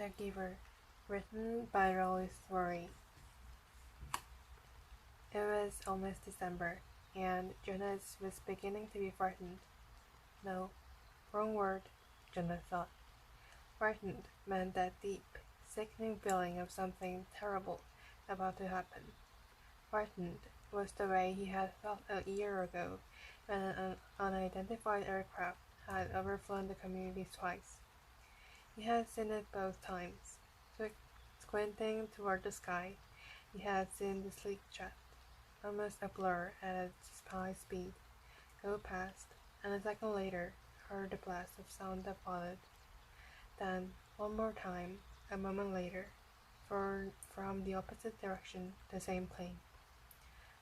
The Giver, written by Rose Worry. It was almost December, and Jonas was beginning to be frightened. No, wrong word, Jonas thought. Frightened meant that deep, sickening feeling of something terrible about to happen. Frightened was the way he had felt a year ago when an unidentified aircraft had overflown the community twice. He had seen it both times. Squinting toward the sky, he had seen the sleek jet, almost a blur at its high speed, go past, and a second later heard the blast of sound that followed. Then, one more time, a moment later, from the opposite direction, the same plane.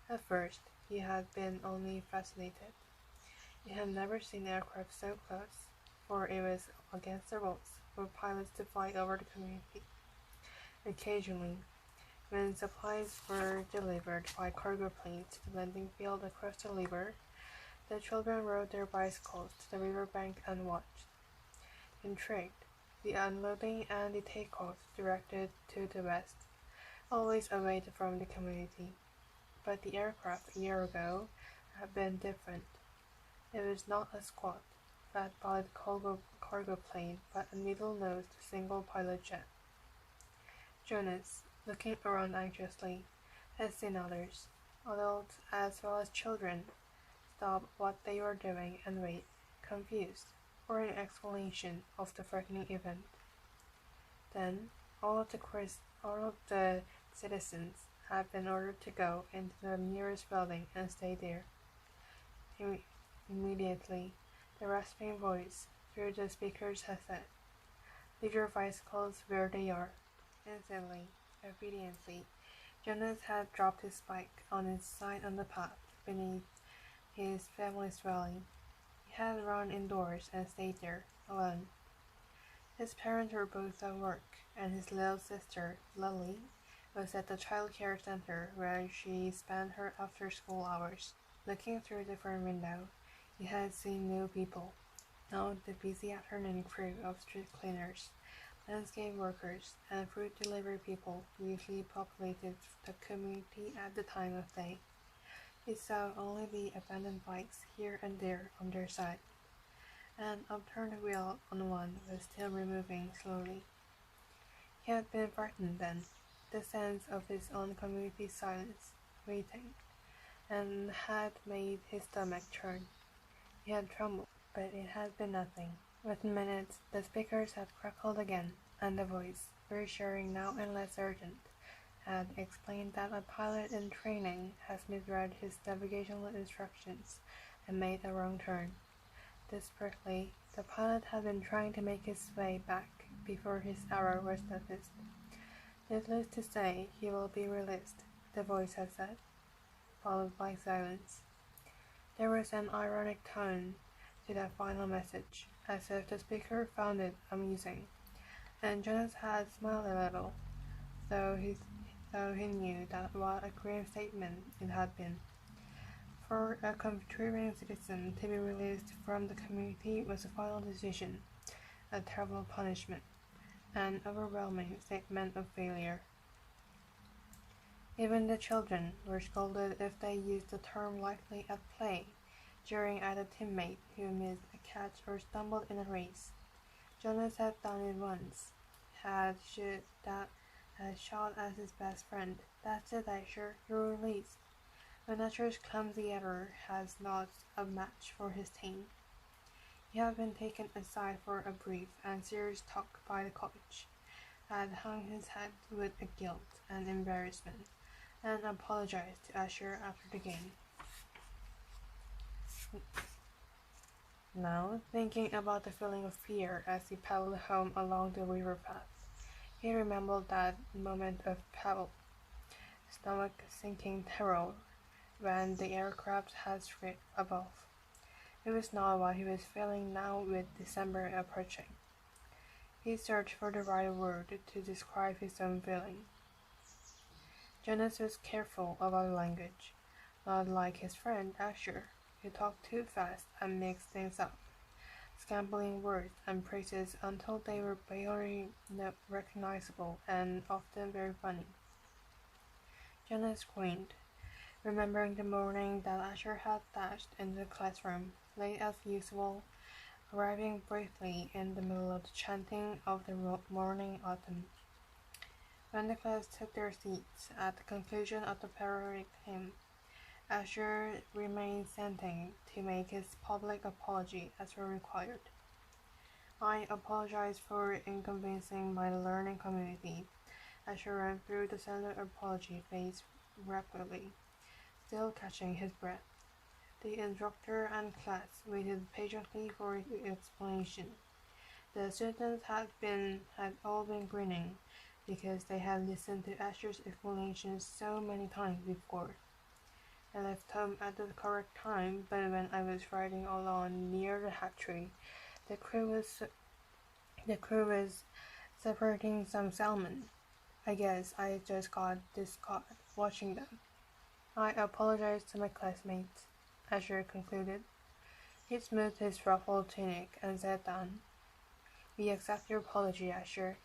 At first, he had been only fascinated. He had never seen aircraft so close, for it was against the rules for pilots to fly over the community. Occasionally, when supplies were delivered by cargo planes to the landing field across the river, the children rode their bicycles to the riverbank and watched. Intrigued, the unloading and the takeoff directed to the west, always away from the community. But the aircraft a year ago had been different. It was not a squat, fat-bodied cargo plane, but a needle-nosed single-pilot jet. Jonas, looking around anxiously, had seen others, adults as well as children, stop what they were doing and wait, confused, for an explanation of the frightening event. Then, all of the citizens had been ordered to go into the nearest building and stay there. Immediately, the rasping voice through the speakers had said, "Leave your bicycles where they are." Instantly, obediently, Jonas had dropped his bike on its side on the path beneath his family's dwelling. He had run indoors and stayed there, alone. His parents were both at work, and his little sister, Lily, was at the child care center where she spent her after-school hours. Looking through the front window, he had seen new people. Now the busy afternoon crew of street cleaners, landscape workers, and fruit delivery people usually populated the community at the time of day. He saw only the abandoned bikes here and there on their side. An upturned wheel on one was still removing slowly. He had been frightened then, the sense of his own community's silence, waiting, and had made his stomach churn. He had trembled, but it had been nothing. Within minutes, the speakers had crackled again, and the voice, reassuring now and less urgent, had explained that a pilot in training has misread his navigational instructions and made a wrong turn. Desperately, the pilot had been trying to make his way back before his error was noticed. "Needless to say, he will be released," the voice had said, followed by silence. There was an ironic tone to that final message, as if the speaker found it amusing, and Jonas had smiled a little, though he knew that what a grim statement it had been. For a contributing citizen to be released from the community was a final decision, a terrible punishment, an overwhelming statement of failure. Even the children were scolded if they used the term lightly at play, jeering at a teammate who missed a catch or stumbled in a race. Jonas had done it once, had shot at his best friend. "That's it, Asher, you're released." When Asher's clumsy error has not a match for his team. He had been taken aside for a brief and serious talk by the coach, had hung his head with a guilt and embarrassment, and apologized to Asher after the game. Now, thinking about the feeling of fear as he paddled home along the river path, he remembered that moment of stomach-sinking terror when the aircraft had stripped above. It was not what he was feeling now with December approaching. He searched for the right word to describe his own feeling. Jonas was careful about language, not like his friend Asher, who talked too fast and mixed things up. scampering words and praises until they were barely recognizable and often very funny. Jonas screamed, remembering the morning that Asher had dashed into the classroom, late as usual, arriving briefly in the middle of the chanting of the morning autumn. When the class took their seats at the conclusion of the periodic hymn, Asher remained standing to make his public apology as required. I apologize for inconveniencing my learning community. Asher ran through the standard apology phase rapidly, still catching his breath. The instructor and class waited patiently for his explanation. The students had all been grinning because they had listened to Asher's explanations so many times before. I left home at the correct time, but when I was riding along near the hatchery, the crew was separating some salmon. I guess I just got discaught watching them. I apologized to my classmates, Asher concluded. He smoothed his ruffled tunic and sat down. We accept your apology, Asher.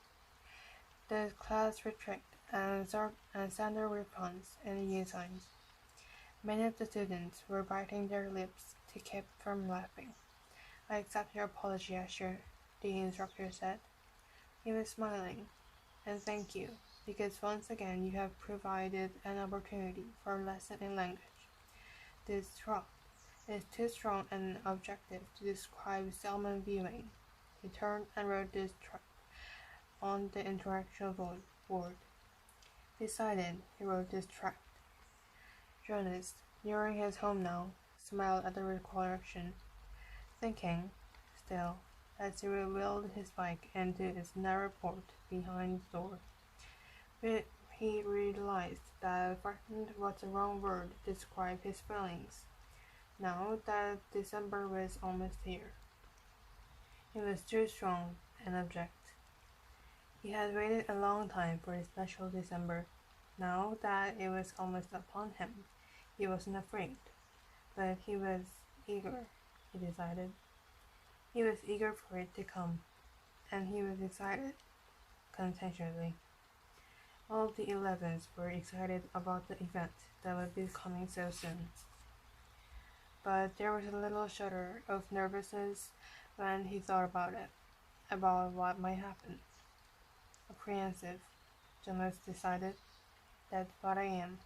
The class retracted and sent a response in the signs. Many of the students were biting their lips to keep from laughing. I accept your apology, Asher, the instructor said. He was smiling. And thank you, because once again you have provided an opportunity for a lesson in language. This drop is too strong an objective to describe salmon viewing. He turned and wrote this tract on the interaction board. Decided, he wrote this tract. Jonas, nearing his home now, smiled at the recollection, thinking, still, as he wheeled his bike into its narrow port behind the door. But he realized that frightened was the wrong word to describe his feelings, now that December was almost here. It was too strong an object. He had waited a long time for a special December. Now that it was almost upon him, he wasn't afraid, but he was eager, he decided. He was eager for it to come, and he was excited, contentiously. All of the 11s were excited about the event that would be coming so soon. But there was a little shudder of nervousness when he thought about it, about what might happen. Apprehensive, Jonas decided. That's what I am.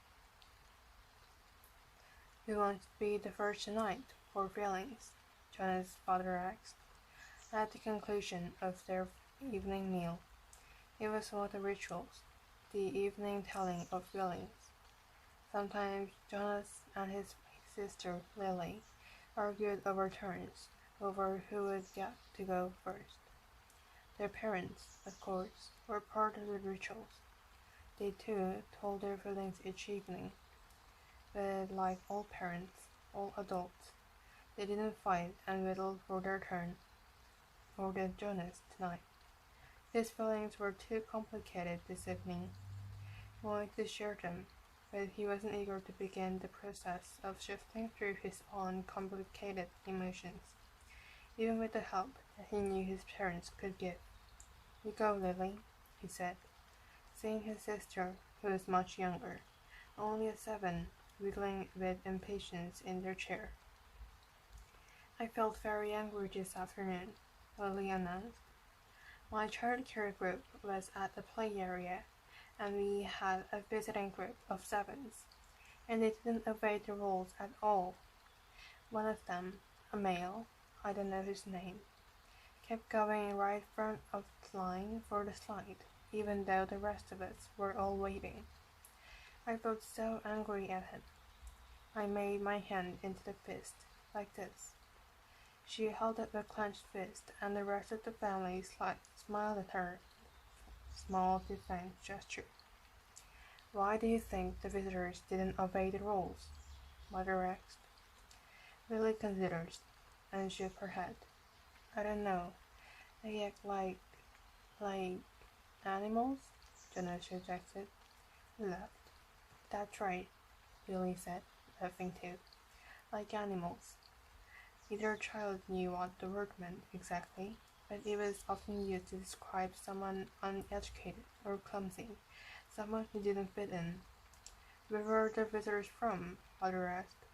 Who wants to be the first tonight for feelings? Jonas' father asked, at the conclusion of their evening meal. It was one of the rituals, the evening telling of feelings. Sometimes Jonas and his sister Lily argued over turns, over who would get to go first. Their parents, of course, were part of the rituals. They too told their feelings each evening. But like all parents, all adults, they didn't fight and whistle for their turn. Nor did Jonas tonight. His feelings were too complicated this evening. He wanted to share them, but he wasn't eager to begin the process of shifting through his own complicated emotions, even with the help that he knew his parents could give. You go, Lily, he said, seeing his sister, who was much younger, only a 7, wiggling with impatience in their chair. I felt very angry this afternoon, Lily announced. My childcare group was at the play area, and we had a visiting group of 7s, and they didn't obey the rules at all. One of them, a male, I don't know his name, kept going right front of the line for the slide, even though the rest of us were all waiting. I felt so angry at him. I made my hand into the fist, like this. She held up a clenched fist, and the rest of the family smiled at her small defiant gesture. Why do you think the visitors didn't obey the rules? Mother asked. Lily considered, and shook her head. I don't know. They act like animals? Jonas suggested. He laughed. That's right, Lily said, laughing too. Like animals. Neither child knew what the word meant exactly, but it was often used to describe someone uneducated or clumsy, someone who didn't fit in. "Where were the visitors from?" Father asked.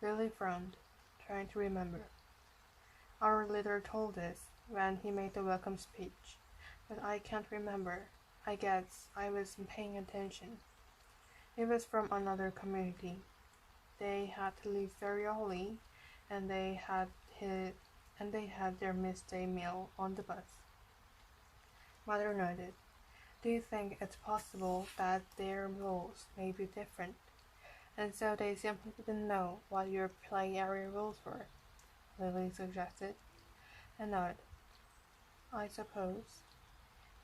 Lily frowned, trying to remember. Our leader told us when he made the welcome speech, but I can't remember. I guess I wasn't paying attention. It was from another community. They had to leave very early, and they had their midday meal on the bus. Mother nodded. Do you think it's possible that their rules may be different, and so they simply didn't know what your play area rules were? Lily suggested, and nodded. I suppose.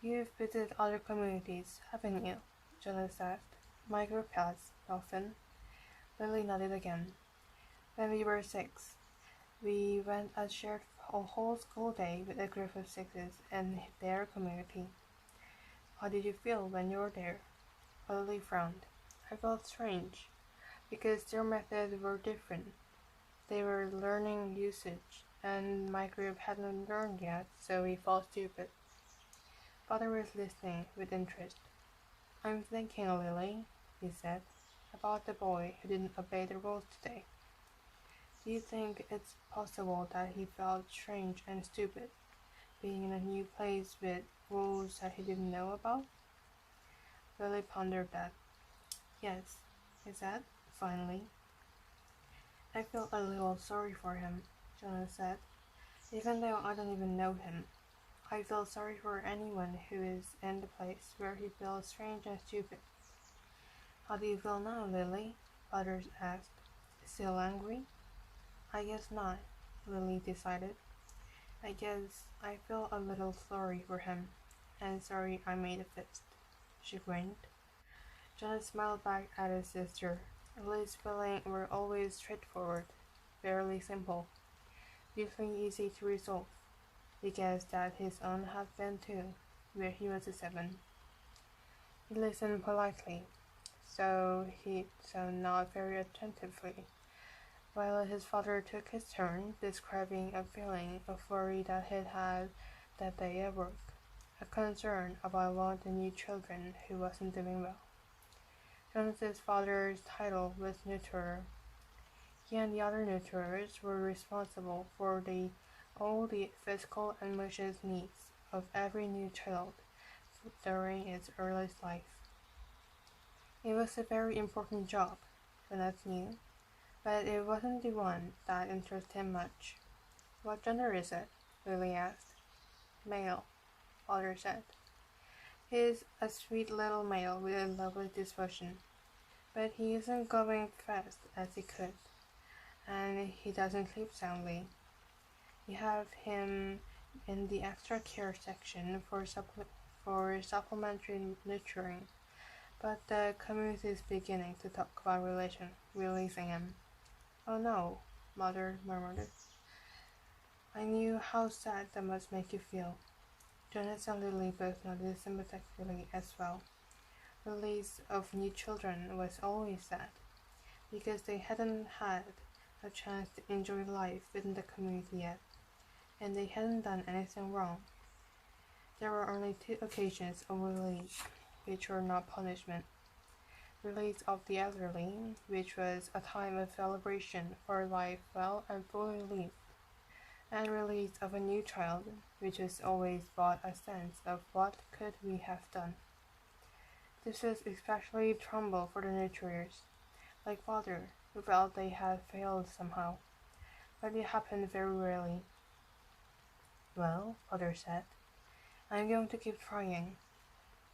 You've visited other communities, haven't you? Jonas asked. My group has, often. Lily nodded again. When we were 6, we went and shared a whole school day with a group of 6s in their community. How did you feel when you were there? Lily frowned. I felt strange, because their methods were different. They were learning usage, and my group hadn't learned yet, so we felt stupid. Father was listening with interest. I'm thinking, Lily, he said, about the boy who didn't obey the rules today. Do you think it's possible that he felt strange and stupid, being in a new place with rules that he didn't know about? Lily pondered that. Yes, he said, finally. I felt a little sorry for him, Jonas said, even though I don't even know him. I feel sorry for anyone who is in the place where he feels strange and stupid. How do you feel now, Lily? Father asked. Still angry? I guess not, Lily decided. I guess I feel a little sorry for him, and sorry I made a fist. She grinned. Jonas smiled back at his sister. Lily's feelings were always straightforward, fairly simple, usually easy to resolve. He guessed that his own had been too, where he was a 7. He listened politely, so not very attentively, while his father took his turn describing a feeling of worry that he'd had that day at work, a concern about one of the new children who wasn't doing well. Jonas's father's title was nurturer. He and the other nurturers were responsible for all the physical and emotional needs of every new child during its earliest life. It was a very important job, Jonas knew, but it wasn't the one that interested him much. What gender is it? Lily asked. Male, Father said. He's a sweet little male with a lovely disposition, but he isn't going fast as he could, and he doesn't sleep soundly. You have him in the extra care section for supplementary nurturing, but the community is beginning to talk about releasing him. Oh no, Mother murmured. I knew how sad that must make you feel. Jonas and Lily both nodded sympathetically as well. Release of new children was always sad, because they hadn't had a chance to enjoy life within the community yet, and they hadn't done anything wrong. There were only 2 occasions of release, which were not punishment. Release of the elderly, which was a time of celebration for life well and fully lived, and release of a new child, which was always brought a sense of what could we have done. This was especially trouble for the nurturers, like Father, who felt they had failed somehow, but it happened very rarely. Well, Father said, I'm going to keep trying.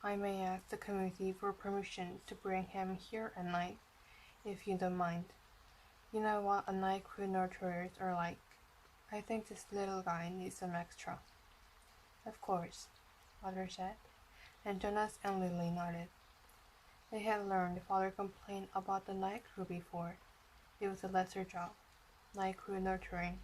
I may ask the community for permission to bring him here at night, if you don't mind. You know what a night crew nurturers are like. I think this little guy needs some extra. Of course, Father said, and Jonas and Lily nodded. They had learned Father complained about the night crew before. It was a lesser job, night crew nurturing,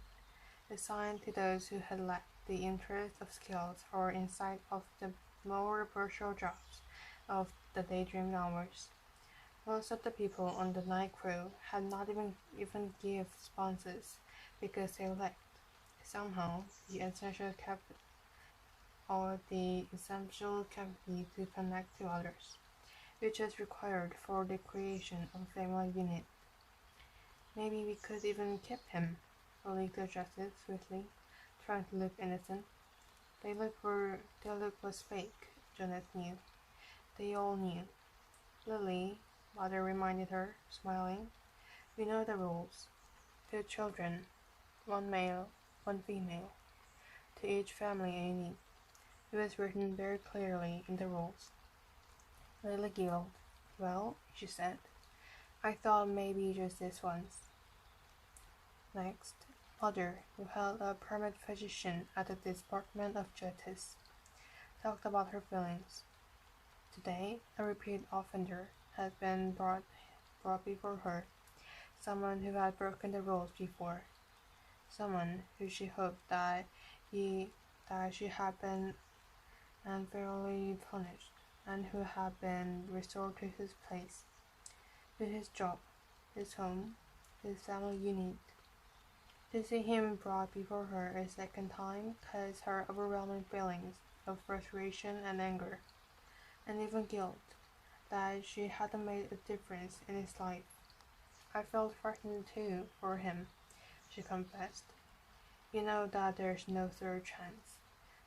assigned to those who had lacked the interest of skills or insight of the more virtual jobs of the daydream hours. Most of the people on the night crew had not even give sponsors because they lacked, somehow, the essential capacity to connect to others, which is required for the creation of a family unit. Maybe we could even keep him, Lily suggested sweetly, trying to look innocent. Their look was fake, Janet knew. They all knew. Lily, Mother reminded her, smiling. We know the rules. 2 children, 1 male, 1 female. To each family a unit. It was written very clearly in the rules. Lily giggled. Well, she said, I thought maybe just this once. Next, Mother, who held a permanent position at the Department of Justice, talked about her feelings. Today, a repeat offender had been brought before her, someone who had broken the rules before, someone who she hoped that she had been unfairly punished, and who had been restored to his place, to his job, his home, his family unit. To see him brought before her a second time caused her overwhelming feelings of frustration and anger, and even guilt that she hadn't made a difference in his life. I felt frightened too for him, she confessed. You know that there's no third chance.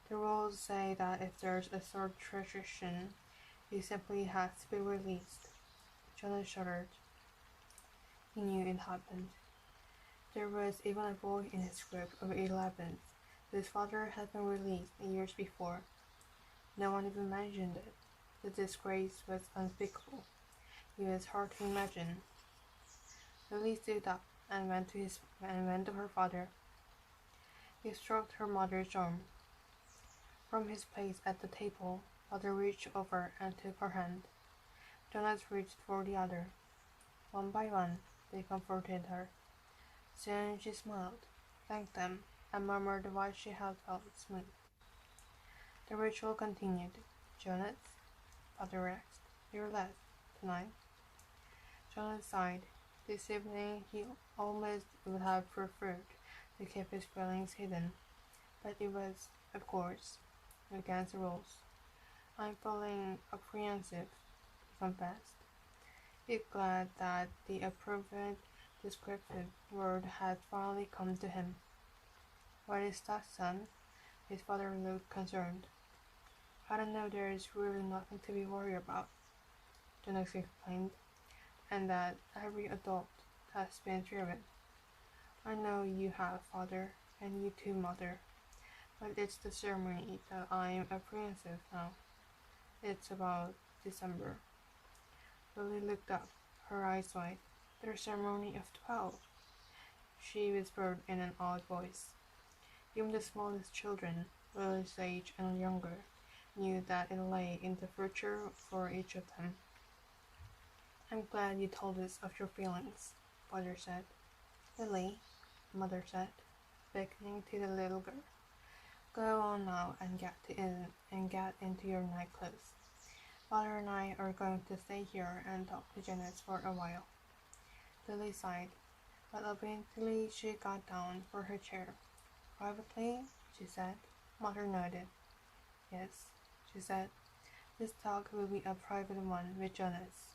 The rules say that if there's a third transaction, he simply has to be released. Jonas shuddered. He knew it happened. There was even a boy in his group of 11 whose father had been released years before. No one even mentioned it. The disgrace was unspeakable. It was hard to imagine. Lily stood up and went to her father. He stroked her mother's arm. From his place at the table, Father reached over and took her hand. Jonas reached for the other. One by one, they comforted her. Soon she smiled, thanked them, and murmured what she had felt smooth. The ritual continued. Jonas, Father asked, you're left tonight. Jonas sighed. This evening he almost would have preferred to keep his feelings hidden, but it was, of course, against the rules. I'm feeling apprehensive, he confessed. He's glad that the appropriate descriptive word had finally come to him. What is that, son? His father looked concerned. I don't know, there's really nothing to be worried about, Jonas explained, and that every adult has been through it. I know you have, Father, and you too, Mother, but it's the ceremony that I'm apprehensive now. It's about December. Lily looked up, her eyes wide. The ceremony of 12, she whispered in an awed voice. Even the smallest children, Lily's age and younger, knew that it lay in the future for each of them. I'm glad you told us of your feelings, Father said. Lily, Mother said, beckoning to the little girl. Go on now and get into your night clothes. Father and I are going to stay here and talk to Janice for a while. Lily sighed, but eventually she got down for her chair. Privately, she said. Mother nodded. Yes, she said. This talk will be a private one with Jonas.